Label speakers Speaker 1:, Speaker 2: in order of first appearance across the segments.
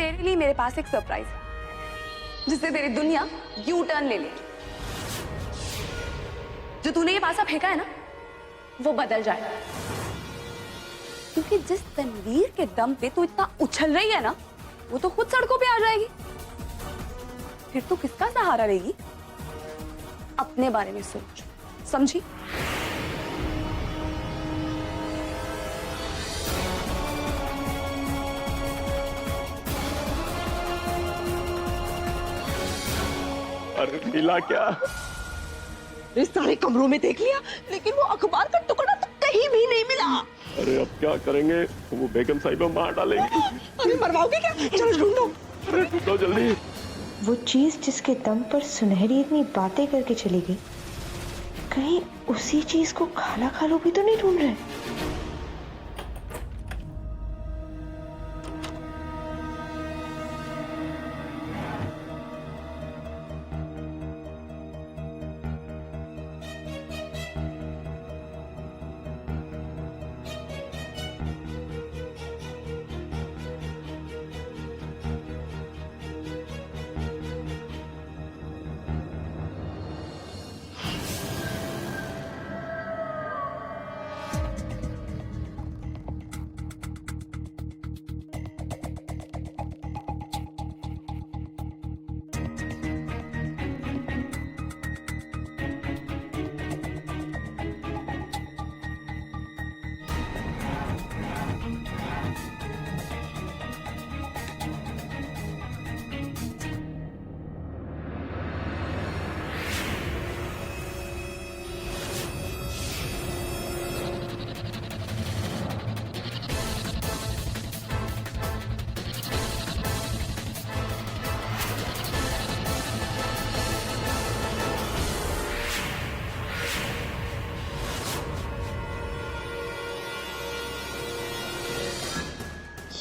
Speaker 1: तेरे लिए मेरे पास एक सरप्राइज है जिससे तेरी दुनिया यू टर्न ले लेगी। जो तूने ये पासा फेंका है ना, वो बदल जाएगा। क्योंकि जिस तनवीर के दम पे तू इतना उछल रही है ना, वो तो खुद सड़कों पे आ जाएगी। फिर तू किसका सहारा लेगी? अपने बारे में सोच, समझी?
Speaker 2: अरे मिला क्या?
Speaker 3: इस सारे कमरों में देख लिया, लेकिन वो अखबार का टुकड़ा तो कहीं भी नहीं मिला।
Speaker 2: अरे अब क्या करेंगे? वो बेगम साहिबा मार डालेंगी।
Speaker 3: अरे मरवाओगे क्या? चलो ढूंढो।
Speaker 2: अरे ढूंढो जल्दी।
Speaker 4: वो चीज जिसके दम पर सुनहरी इतनी बातें करके चली गई, कहीं उसी चीज को खाला खालू भी तो नहीं ढूंढ रहे?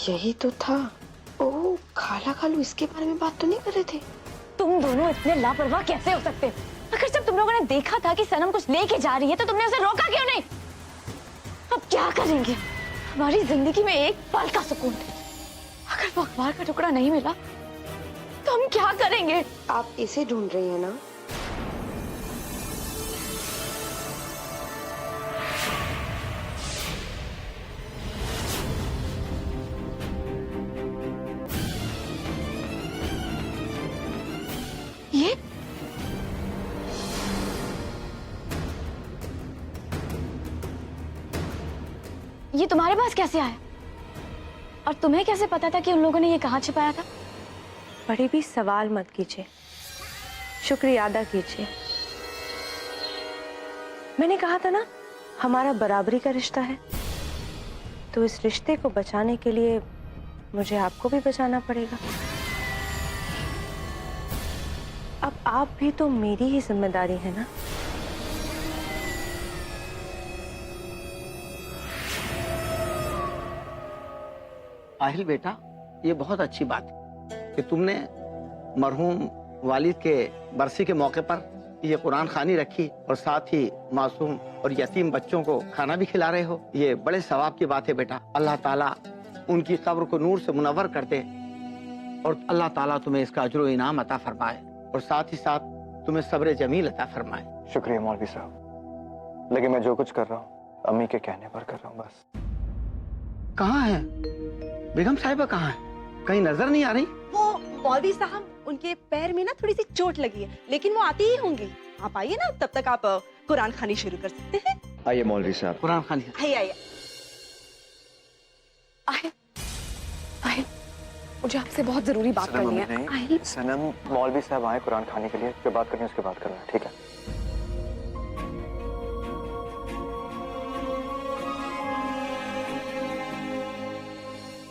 Speaker 4: यही तो था। ओह, खाला खालू इसके बारे में बात तो नहीं कर रहे थे?
Speaker 5: तुम दोनों इतने लापरवाह कैसे हो सकते हो? अगर जब तुम लोगों ने देखा था कि सनम कुछ लेके जा रही है तो तुमने उसे रोका क्यों नहीं? अब क्या करेंगे? हमारी जिंदगी में एक पल का सुकून है। अगर वो अखबार का टुकड़ा नहीं मिला तो हम क्या करेंगे?
Speaker 4: आप इसे ढूंढ रही हैं ना?
Speaker 5: ये तुम्हारे पास कैसे आया? और तुम्हें कैसे पता था कि उन लोगों ने ये कहाँ छिपाया था?
Speaker 6: बड़े भी सवाल मत कीजिए, शुक्रिया अदा कीजिए। मैंने कहा था ना, हमारा बराबरी का रिश्ता है, तो इस रिश्ते को बचाने के लिए मुझे आपको भी बचाना पड़ेगा। अब आप भी तो मेरी ही जिम्मेदारी है ना।
Speaker 7: आहिल बेटा, ये बहुत अच्छी बात है कि तुमने मरहूम वालिद के बरसी के मौके पर ये कुरान खानी रखी और साथ ही मासूम और यतीम बच्चों को खाना भी खिला रहे हो। ये बड़े सवाब की बात है बेटा। अल्लाह ताला उनकी कब्र को नूर से मुनव्वर कर दे और अल्लाह ताला तुम्हें इसका अजर इनाम अता फरमाए और साथ ही साथ तुम्हें सब्र जमील अता फरमाए।
Speaker 8: शुक्रिया मौलवी साहब, लेकिन मैं जो कुछ कर रहा हूँ अम्मी के कहने पर कर रहा हूँ बस।
Speaker 7: कहाँ है बेगम साहिबा? कहाँ है? कहीं नजर नहीं आ रही?
Speaker 3: वो मौलवी साहब, उनके पैर में ना थोड़ी सी चोट लगी है, लेकिन वो आती ही होंगी। आप आइए ना, तब तक आप कुरान खानी शुरू कर सकते हैं।
Speaker 8: आइए मौलवी साहब।
Speaker 7: कुरान खानी।
Speaker 3: आइए आइए।
Speaker 1: आहिल, मुझे आपसे बहुत जरूरी बात करनी है। आहिल,
Speaker 8: सनम, मौलवी साहब आए कुरान खाने के लिए, जो बात करनी है उसके बात करना है, ठीक है?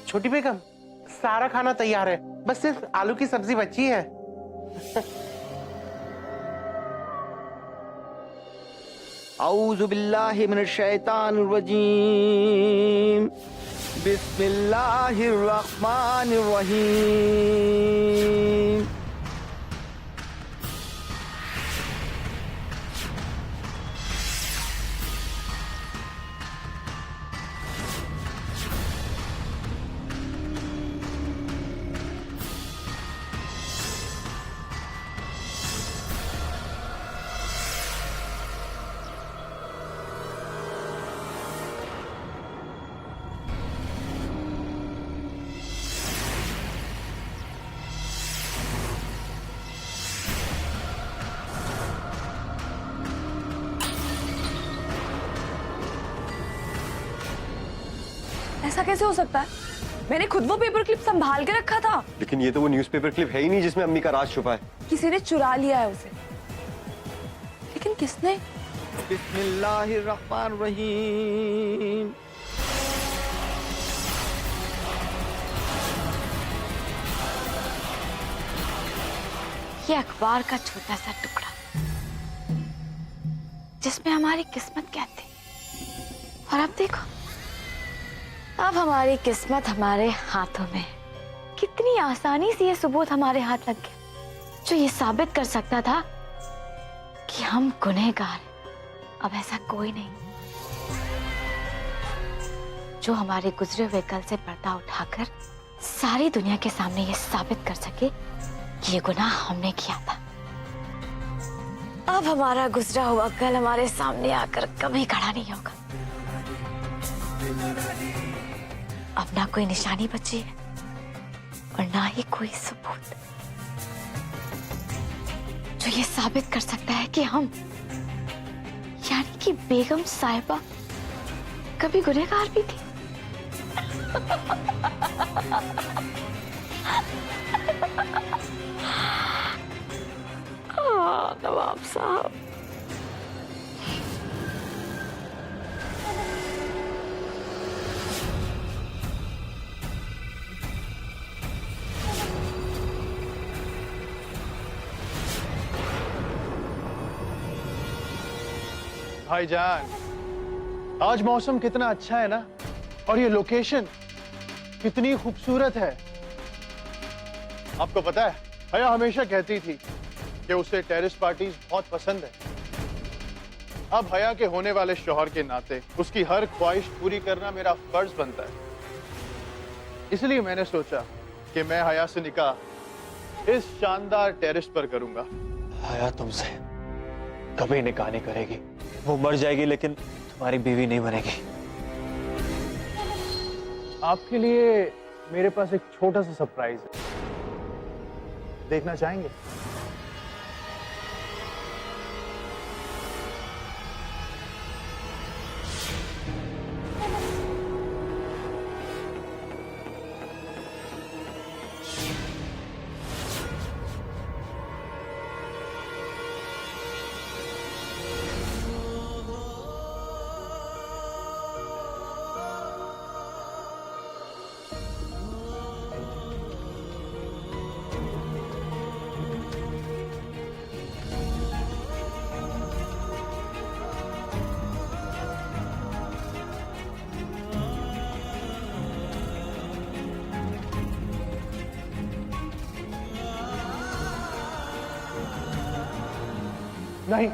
Speaker 9: छोटी बेगम, सारा खाना तैयार है, बस सिर्फ आलू की सब्जी बची है।
Speaker 7: औज़ु बिल्लाहि मिनश शैतानिर रजीम, बिस्मिल्लाहिर रहमानिर रहीम।
Speaker 1: ऐसा कैसे हो सकता है? मैंने खुद वो पेपर क्लिप संभाल के रखा था।
Speaker 8: लेकिन ये तो वो न्यूज़पेपर क्लिप है ही नहीं जिसमें अम्मी का राज छुपा है।
Speaker 1: किसी ने चुरा लिया है उसे। लेकिन किसने?
Speaker 7: बिस्मिल्लाहिर्रहमानिर्रहीम।
Speaker 5: ये अखबार का छोटा सा टुकड़ा जिसमें हमारी किस्मत क्या थी, और अब देखो, अब हमारी किस्मत हमारे हाथों में। कितनी आसानी से ये सबूत हमारे हाथ लग गया जो ये साबित कर सकता था कि हम गुनहगार हैं। अब ऐसा कोई नहीं जो हमारे गुजरे हुए कल से पर्दा उठाकर सारी दुनिया के सामने ये साबित कर सके कि ये गुनाह हमने किया था। अब हमारा गुजरा हुआ कल हमारे सामने आकर कभी खड़ा नहीं होगा। अब ना कोई निशानी बची है और ना ही कोई सबूत जो ये साबित कर सकता है कि हम, यानी कि बेगम साहिबा, कभी गुनहगार भी थी। नवाब साहब,
Speaker 10: भाईजान, आज मौसम कितना अच्छा है ना, और ये लोकेशन कितनी खूबसूरत है। आपको पता है, हया हमेशा कहती थी कि उसे टेरेस पार्टीज बहुत पसंद है। अब हया के होने वाले शौहर के नाते उसकी हर ख्वाहिश पूरी करना मेरा फर्ज बनता है। इसलिए मैंने सोचा कि मैं हया से निकाह इस शानदार टेरेस पर करूंगा।
Speaker 8: हया तुमसे कभी निकाह नहीं करेगी। वो मर जाएगी लेकिन तुम्हारी बीवी नहीं बनेगी।
Speaker 10: आपके लिए मेरे पास एक छोटा सा सरप्राइज है, देखना चाहेंगे? नहीं,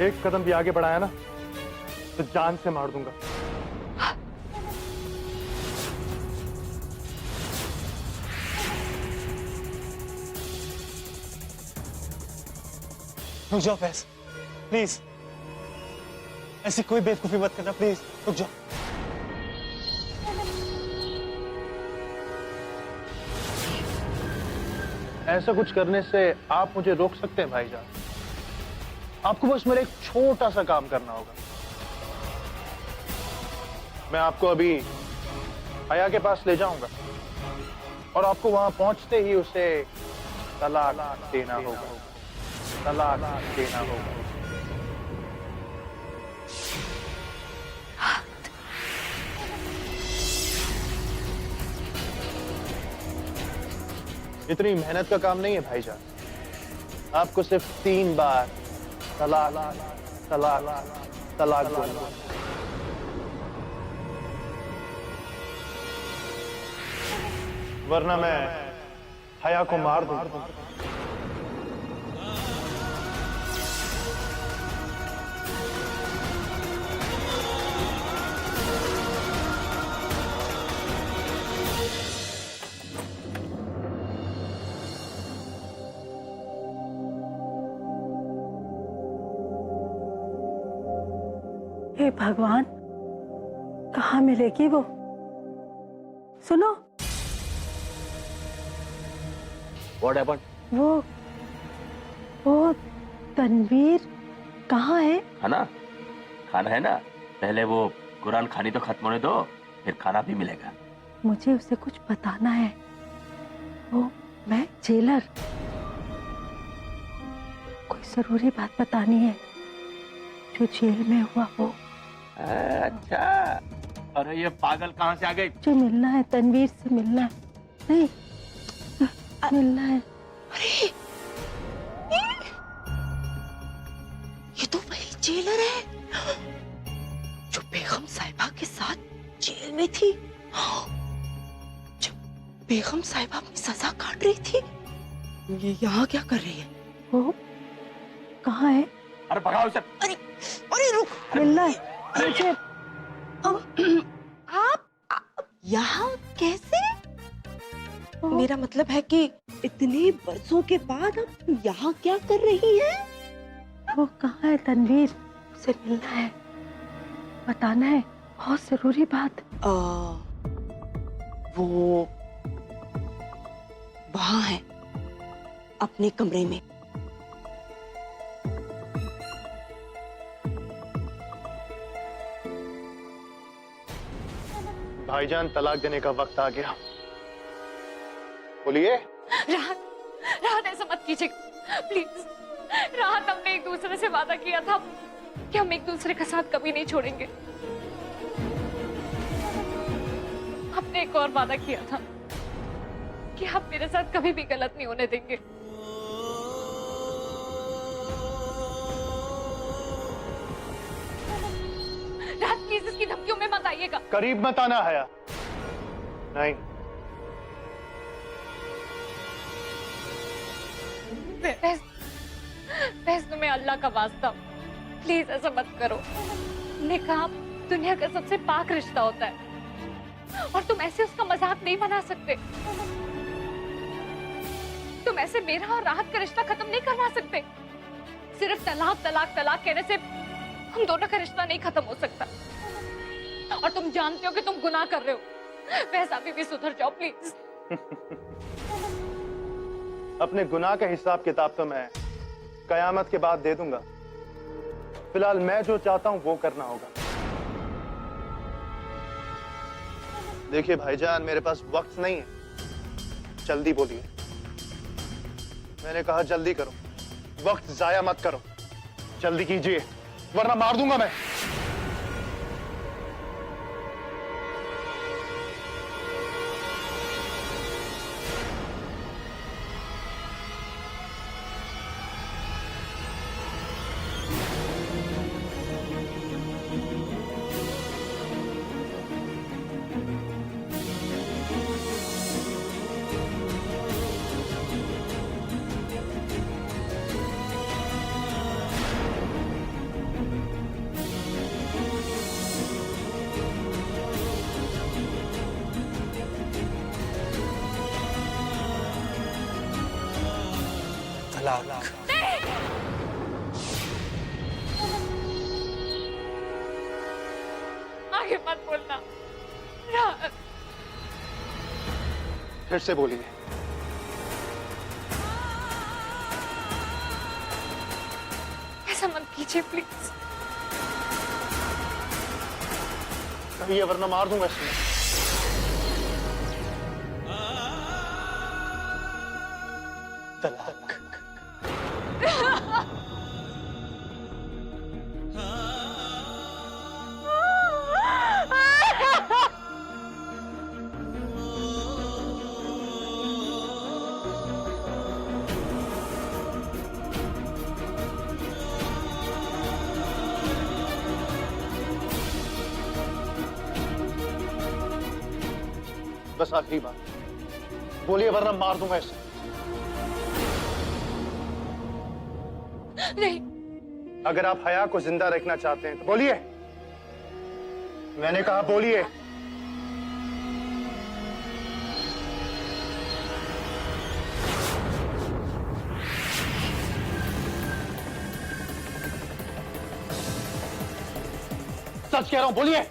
Speaker 10: एक कदम भी आगे बढ़ाया ना तो जान से मार दूंगा।
Speaker 8: रुक जाओ फैज, प्लीज। ऐसी कोई बेवकूफी मत करना, प्लीज रुक जाओ।
Speaker 10: ऐसा कुछ करने से आप मुझे रोक सकते हैं भाईजान। आपको बस मेरा एक छोटा सा काम करना होगा। मैं आपको अभी हया के पास ले जाऊंगा और आपको वहां पहुंचते ही उसे तलाक देना होगा। तलाक देना होगा। इतनी मेहनत का काम नहीं है भाईजान। आपको सिर्फ 3 बार तलाक तलाक तलाक बोलना। वरना मैं हया को मार दूंगा।
Speaker 6: हे भगवान, कहाँ मिलेगी वो? सुनो,
Speaker 8: What happened?
Speaker 6: वो तनवीर कहाँ है?
Speaker 11: खाना खाना है ना, पहले वो कुरान खानी तो खत्म होने दो, फिर खाना भी मिलेगा।
Speaker 6: मुझे उसे कुछ बताना है। वो मैं जेलर, कोई जरूरी बात बतानी है जो जेल में हुआ वो।
Speaker 11: अच्छा, अरे ये पागल कहाँ से आ गई?
Speaker 6: मुझे मिलना है, तनवीर से मिलना है। नहीं, मिलना है।
Speaker 3: अरे ये तो वही जेलर है जो बेगम साहिबा के साथ जेल में थी, जब बेगम साहिबा अपनी सजा काट रही थी। ये यहाँ क्या कर रही है?
Speaker 6: वो कहाँ है?
Speaker 11: अरे भगाओ इसे।
Speaker 3: अरे अरे रुक,
Speaker 6: मिलना है मुझे।
Speaker 3: आप यहाँ कैसे? मेरा मतलब है कि इतने बरसों के बाद आप यहाँ क्या कर रही हैं?
Speaker 6: वो कहाँ है तनवीर? उसे मिलना है, बताना है, बहुत जरूरी बात।
Speaker 3: वो वहाँ है, अपने कमरे में।
Speaker 10: भाईजान, तलाक देने का वक्त आ गया। बोलिए।
Speaker 5: राहत, राहत ऐसा मत कीजिए प्लीज। राहत, हमने एक दूसरे से वादा किया था कि हम एक दूसरे का साथ कभी नहीं छोड़ेंगे। हमने एक और वादा किया था कि आप मेरे साथ कभी भी गलत नहीं होने देंगे। राहत प्लीज इसकी धमकियों में मत आइएगा।
Speaker 10: करीब मत आना हया। नहीं,
Speaker 5: बहस तुम्हें अल्लाह का वास्ता, प्लीज ऐसा मत करो। निकाह दुनिया का सबसे पाक रिश्ता होता है और तुम ऐसे उसका मजाक नहीं बना सकते। तुम ऐसे मेरा और राहत का रिश्ता खत्म नहीं करवा सकते। सिर्फ तलाक तलाक तलाक कहने से हम दोनों का रिश्ता नहीं खत्म हो सकता। और तुम जानते हो कि तुम गुनाह कर रहे हो। वैसा अभी भी सुधर जाओ प्लीज।
Speaker 10: अपने गुनाह का हिसाब किताब तो मैं कयामत के बाद दे दूंगा। फिलहाल मैं जो चाहता हूं वो करना होगा। देखिए भाईजान, मेरे पास वक्त नहीं है, जल्दी बोलिए। मैंने कहा जल्दी करो, वक्त जाया मत करो, जल्दी कीजिए वरना मार दूंगा मैं।
Speaker 8: तलाक।
Speaker 5: आगे मत बोलना। राहत,
Speaker 10: फिर से बोलिए।
Speaker 5: ऐसा मत कीजिए प्लीज।
Speaker 10: कहिए वरना मार दूंगा इसमें।
Speaker 8: तलाक।
Speaker 10: बस आखिरी बात बोलिए वरना मार दूंगा इसे।
Speaker 5: नहीं,
Speaker 10: अगर आप हया को जिंदा रखना चाहते हैं तो बोलिए। मैंने कहा बोलिए। सच कह रहा हूं, बोलिए।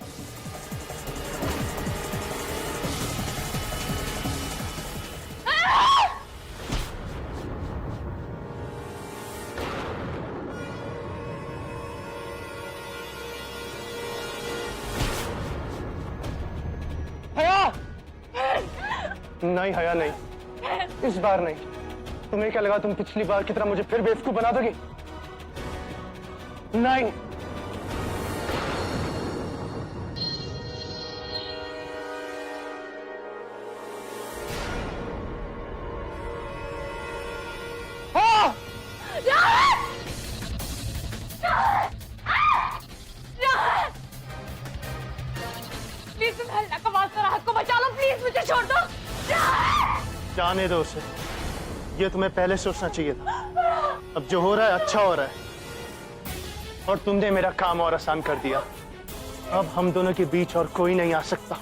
Speaker 9: नहीं हया नहीं, इस बार नहीं। तुम्हें क्या लगा तुम पिछली बार की तरह मुझे फिर बेवकूफ बना दोगी? नहीं।
Speaker 5: प्लीज तुम अल्लाह का वास्ता राहत को बचा लो, प्लीज मुझे छोड़ दो।
Speaker 10: जाने दो उसे, ये तुम्हें पहले सोचना चाहिए था। अब जो हो रहा है अच्छा हो रहा है, और तुमने मेरा काम और आसान कर दिया। अब हम दोनों के बीच और कोई नहीं आ सकता।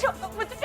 Speaker 5: छोड़ो मुझे।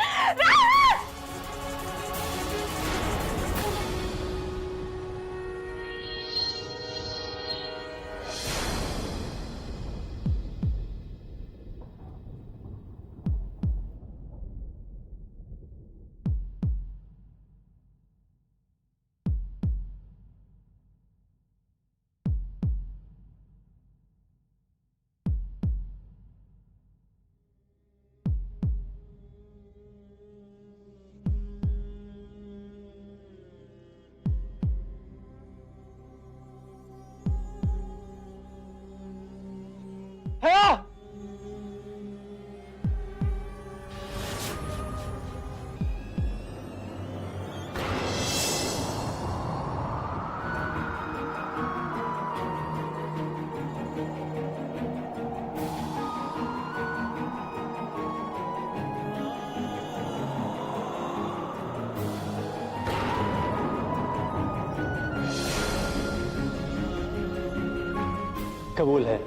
Speaker 8: कबूल है,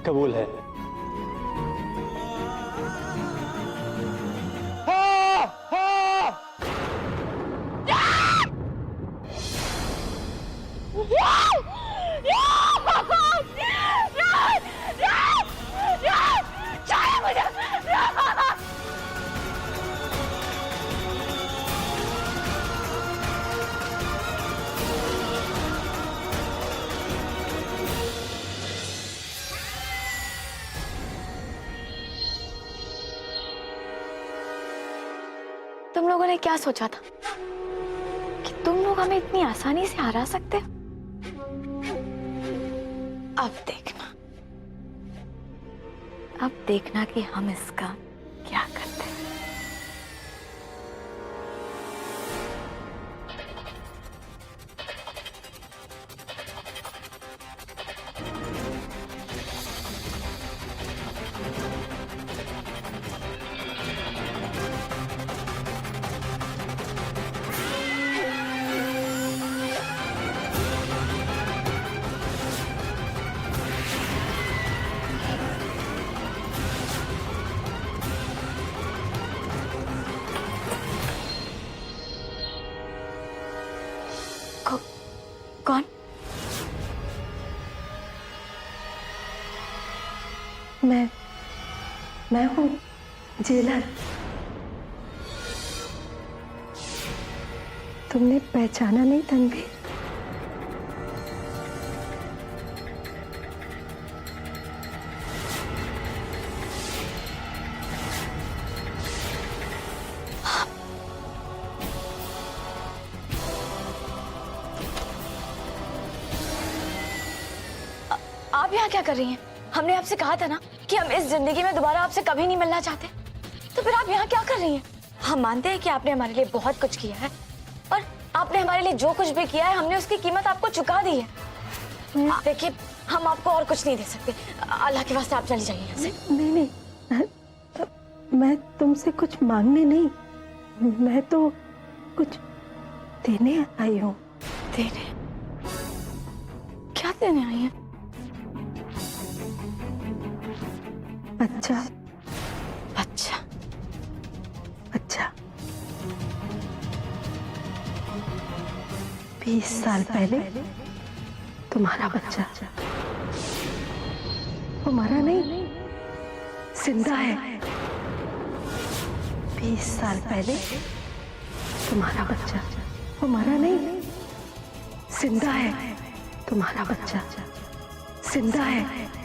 Speaker 8: कबूल है।
Speaker 5: तुम लोगों ने क्या सोचा था कि तुम लोग हमें इतनी आसानी से हरा सकते हो? अब देखना कि हम इसका क्या करते हैं। कौन?
Speaker 6: मैं हूँ जेलर। तुमने पहचाना नहीं तनवीर?
Speaker 5: आप यहाँ क्या कर रही हैं? हमने आपसे कहा था ना कि हम इस जिंदगी में दोबारा आपसे कभी नहीं मिलना चाहते। तो फिर आप यहाँ क्या कर रही हैं? हम मानते हैं कि आपने हमारे लिए बहुत कुछ किया है, और आपने हमारे लिए जो कुछ भी किया है हमने उसकी कीमत आपको चुका दी है। देखिए, हम आपको और कुछ नहीं दे सकते। अल्लाह के वास्ते आप चली जाइए यहाँ से।
Speaker 6: नहीं, मैं तुमसे कुछ मांगने नहीं, मैं तो कुछ देने आई हूँ।
Speaker 5: देने? क्या देने आई हैं?
Speaker 6: अच्छा।
Speaker 5: अच्छा?
Speaker 6: अच्छा। 20 साल पहले तुम्हारा बच्चा, वो मरा नहीं, जिंदा है। 20 साल पहले तुम्हारा बच्चा, वो मरा नहीं, जिंदा है। तुम्हारा बच्चा जिंदा है।